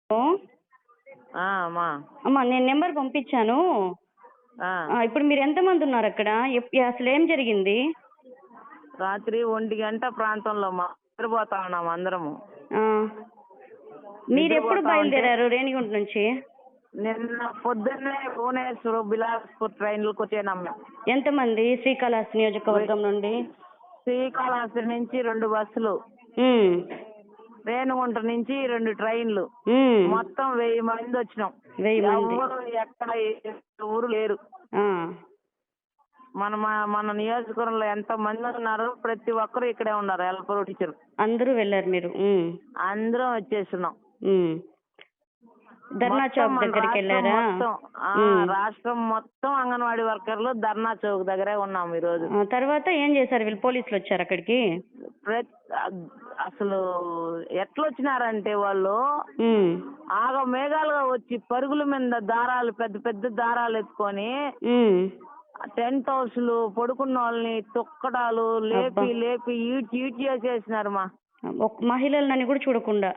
Hello అమ్మా అమ్మా, నేను నెంబర్ పంపించాను. ఇప్పుడు మీరు ఎంతమంది ఉన్నారు అక్కడ? అసలు ఏం జరిగింది? రాత్రి 1 గంట ప్రాంతంలో నిద్రపోతా ఉన్నాం అందరము. మీరు ఎప్పుడు బయలుదేరారు రేణిగుంట నుంచి? నిన్న పొద్దున్నే భువనేశ్వర్ బిలాస్పూర్ ట్రైన్లకు వచ్చేనమ్మా. ఎంతమంది శ్రీకాళహస్తి నియోజకవర్గం నుండి? శ్రీకాళహస్తి నుంచి 2 బస్సులు, రేణిగుంట నుంచి 2 ట్రైన్లు, మొత్తం 1000 మంది వచ్చినాం. 1000 మంది ఎవరు ఎక్కడ ఊరు లేరు. మన నియోజకవర్గంలో ఎంత మంది ఉన్నారు, ప్రతి ఒక్కరు ఇక్కడే ఉన్నారు. హెల్పర్ టీచర్ అందరూ వెళ్ళారు మీరు? అందరం వచ్చేస్తున్నాం. ధర్నా చౌక్ దగ్గరికి వెళ్ళారా? రాష్ట్రం మొత్తం అంగన్వాడీ వర్కర్లు ధర్నా చౌక్ దగ్గరే ఉన్నాం ఈ రోజు. తర్వాత ఏం చేశారు? వీళ్ళు పోలీసులు వచ్చారు అక్కడికి? అసలు ఎట్లా వచ్చినారంటే వాళ్ళు ఆగ మేఘాలుగా వచ్చి పరుగుల మీద దారాలు, పెద్ద పెద్ద దారాలు ఎత్తుకొని టెంట్ హౌస్లు పడుకున్న వాళ్ళని తొక్కడాలు లేపి లేపి ఈడ్చి చేసేసినారు. మహిళలని కూడా చూడకుండా,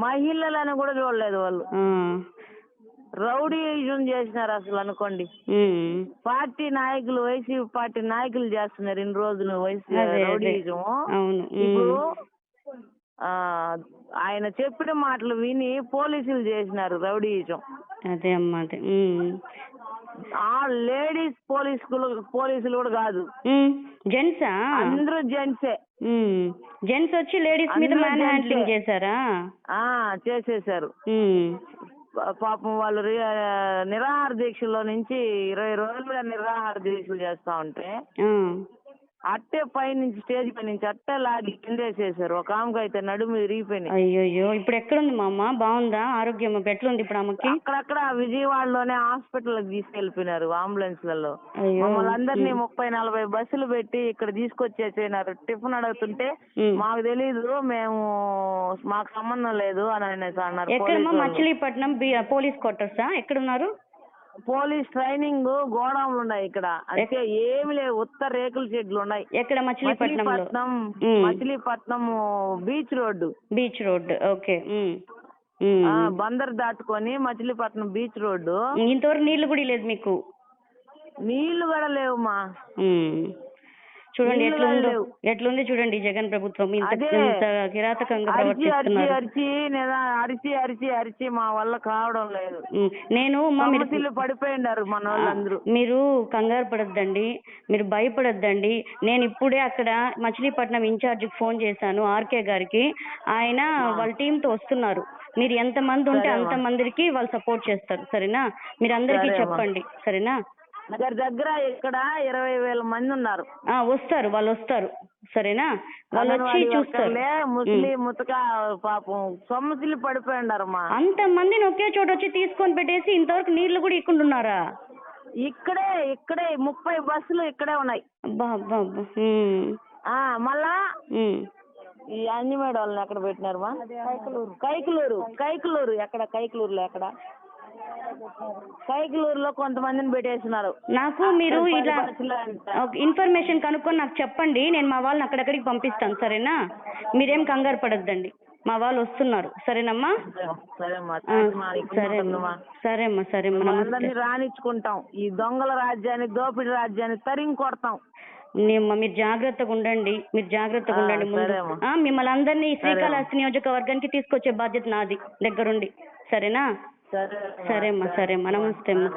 మహిళలని కూడా చూడలేదు వాళ్ళు. రౌడీజం చేసినారు అసలు అనుకోండి. పార్టీ నాయకులు, వైసీపీ పార్టీ నాయకులు చేస్తున్నారు ఇన్ని రోజులు రౌడీజం. ఇప్పుడు ఆయన చెప్పిన మాటలు విని పోలీసులు చేసినారు రౌడీజం. అదే అమ్మా, అదే. ఆ లేడీస్ పోలీసులు కూడా కాదు, జెంట్సా? అందరూ జెంట్సే. జెంట్స్ వచ్చి లేడీస్ మీద మ్యాన్ హ్యాండ్లింగ్ చేశారా? చేసేసారు. పాపం వాళ్ళు నిరాహార దీక్షలో నుంచి 20 రోజులుగా నిరాహార దీక్షలు చేస్తా ఉంటే అట్టే పైనుంచి స్టేజ్ పై నుంచి అట్టే లాగి కిందేసేసారు. ఒక ఆమెకు అయితే నడుము విరిగిపోయింది. అయ్యో, ఇప్పుడు ఎక్కడుంది మా అమ్మ? బాగుందా? ఆరోగ్యం ఎట్లుంది ఇప్పుడు ఆమెకి? అక్కడక్కడ విజయవాడలోనే హాస్పిటల్ కి తీసుకెళ్లిపోయినారు అంబులెన్స్లలో. మమ్మల్ని అందరినీ 30-40 బస్సులు పెట్టి ఇక్కడ తీసుకొచ్చేసినారు. టిఫిన్ అడుగుతుంటే మాకు తెలీదు, మాకు సంబంధం లేదు అని అనేసి అన్నారు. ఎక్కడమ్మా? మచిలీపట్నం పోలీస్ క్వార్టర్సా? ఎక్కడున్నారు? పోలీస్ ట్రైనింగ్ గోడౌన్లు ఉన్నాయి ఇక్కడ. అంటే ఏమి లేవు, ఉత్తర రేకుల షెడ్లు ఉన్నాయి. ఎక్కడ? Machilipatnam beach road. Okay. Bandar దాటుకొని మచిలీపట్నం బీచ్ రోడ్డు. ఇంతవరకు నీళ్లు కూడా లేదు మీకు? నీళ్లు కూడా లేవుమా. చూడండి ఎట్లుంది చూడండి జగన్ ప్రభుత్వం ఇంత కిరాతకంగా ప్రవర్తిస్తున్నారు. అరిచి మా వల్ల కావడం లేదు. పడిపోయినారు మన వాళ్ళందరూ. మీరు కంగారు పడొద్దండి, మీరు భయపడొద్దండి. నేను ఇప్పుడే అక్కడ మచిలీపట్నం ఇన్ఛార్జ్ కి ఫోన్ చేశాను, ఆర్కే గారికి. ఆయన వాళ్ళ టీమ్ తో వస్తున్నారు. మీరు ఎంత మంది ఉంటే అంత మందికి వాళ్ళు సపోర్ట్ చేస్తారు. సరేనా? మీరు అందరికీ చెప్పండి. సరేనా? దగ్గర ఇక్కడ 20,000 మంది ఉన్నారు. వాళ్ళు వస్తారు. సరేనా? వాళ్ళు వచ్చి చూస్తారు. ముస్లిం ముతక పాపం సొమ్మసిల్లి పడిపోయి ఉన్నారమ్మా. అంత మందిని ఒకే చోట వచ్చి తీసుకొని పెట్టేసి ఇంతవరకు నీళ్లు కూడా ఇక్కడున్నారా? ఇక్కడే 30 బస్సులు ఇక్కడే ఉన్నాయి. మళ్ళా ఈ అంజిమేడ వాళ్ళని ఎక్కడ పెట్టినారమ్మా? కైకలూరు ఎక్కడ? కైకలూరులో ఎక్కడ? కైకలూరులో కొంతమందిని పెట్టేస్తున్నారు. నాకు మీరు ఇట్లా ఇన్ఫర్మేషన్ కనుక్కొని నాకు చెప్పండి, నేను మా వాళ్ళని అక్కడక్కడికి పంపిస్తాను. సరేనా? మీరేం కంగారు పడొద్దండి, మా వాళ్ళు వస్తున్నారు. సరేనమ్మా? సరేమ్మా. అందరినీ రానిచ్చుకుంటాం. ఈ దొంగల రాజ్యాన్ని, దోపిడీ రాజ్యాన్ని తరిమి కొడతాం. మీరు జాగ్రత్తగా ఉండండి. మిమ్మల్ని అందరినీ శ్రీకాళహస్తి నియోజకవర్గానికి తీసుకొచ్చే బాధ్యత నాది దగ్గరుండి. సరేనా? సరేమ్మా. నమస్తే అమ్మా.